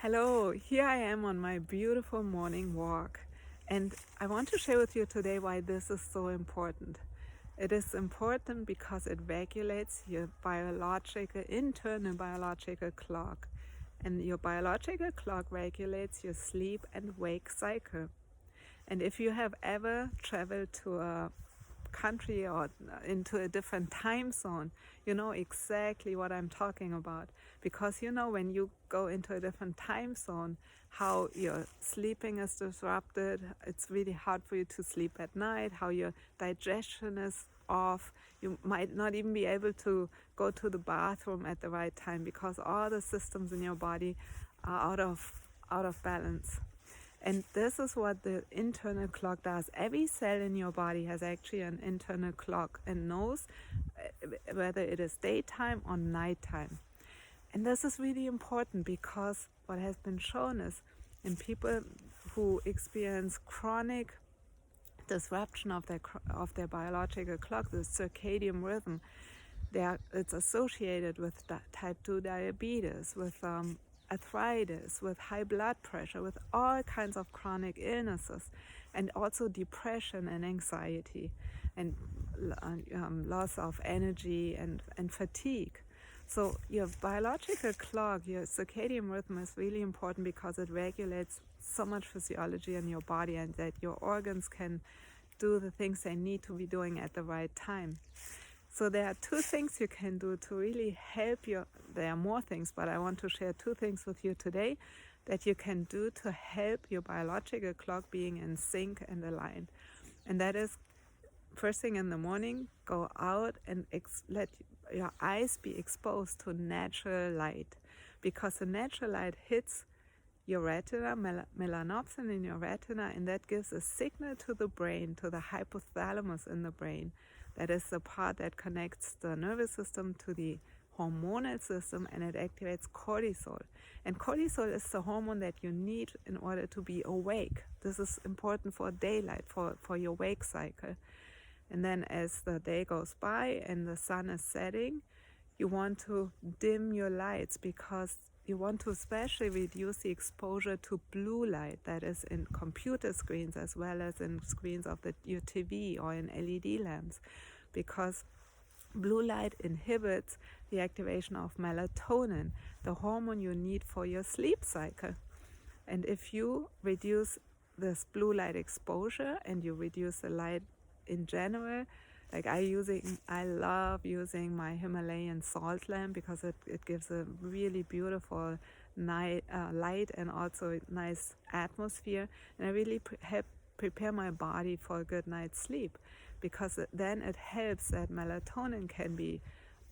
Hello, here I am on my beautiful morning walk, and I want to share with you today why this is so important. It is important because it regulates your internal biological clock, and your biological clock regulates your sleep and wake cycle. And if you have ever traveled to a country or into a different time zone, you know exactly what I'm talking about. Because when you go into a different time zone, how your sleeping is disrupted, it's really hard for you to sleep at night, how your digestion is off. You might not even be able to go to the bathroom at the right time because all the systems in your body are out of balance. And this is what the internal clock does. Every cell in your body has actually an internal clock and knows whether it is daytime or nighttime. And this is really important because what has been shown is in people who experience chronic disruption of their biological clock, the circadian rhythm, it's associated with type 2 diabetes, with arthritis, with high blood pressure, with all kinds of chronic illnesses, and also depression and anxiety, and loss of energy and fatigue. So your biological clock, your circadian rhythm is really important because it regulates so much physiology in your body, and that your organs can do the things they need to be doing at the right time. So there are two things you can do to really help you. There are more things, but I want to share two things with you today that you can do to help your biological clock being in sync and aligned. And that is, first thing in the morning, go out and let your eyes be exposed to natural light, because the natural light hits your retina, melanopsin in your retina, and that gives a signal to the brain, to the hypothalamus in the brain. That is the part that connects the nervous system to the hormonal system, and it activates cortisol. And cortisol is the hormone that you need in order to be awake. This is important for daylight, for your wake cycle. And then as the day goes by and the sun is setting, you want to dim your lights, because you want to especially reduce the exposure to blue light that is in computer screens as well as in screens of your TV or in LED lamps, because blue light inhibits the activation of melatonin, the hormone you need for your sleep cycle. And if you reduce this blue light exposure and you reduce the light in general, like I love using my Himalayan salt lamp, because it gives a really beautiful light and also a nice atmosphere, and I really help prepare my body for a good night's sleep, because then it helps that melatonin can be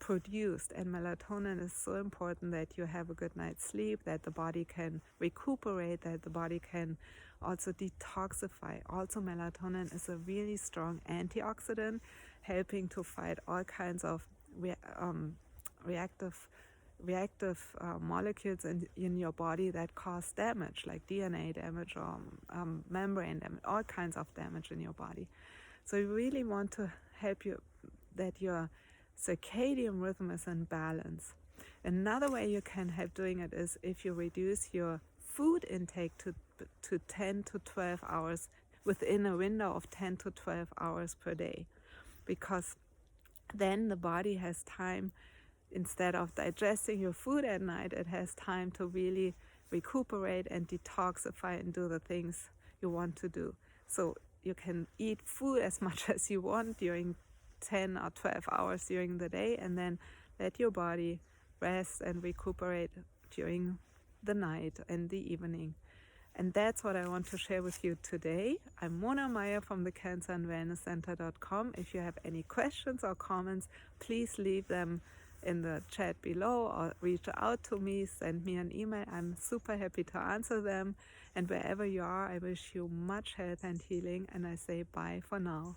produced. And melatonin is so important that you have a good night's sleep, that the body can recuperate, that the body can also detoxify. Also, melatonin is a really strong antioxidant, helping to fight all kinds of reactive molecules in your body that cause damage, like DNA damage or membrane damage, all kinds of damage in your body. So you really want to help you that your circadian rhythm is in balance. Another way you can help doing it is if you reduce your food intake to 10 to 12 hours, within a window of 10 to 12 hours per day, because then the body has time, instead of digesting your food at night, it has time to really recuperate and detoxify and do the things you want to do. So you can eat food as much as you want during 10 or 12 hours during the day, and then let your body rest and recuperate during the night and the evening. And that's what I want to share with you today. I'm Mona Meyer from the cancerandwellnesscenter.com. If you have any questions or comments, please leave them in the chat below or reach out to me, send me an email. I'm super happy to answer them. And wherever you are, I wish you much health and healing, and I say bye for now.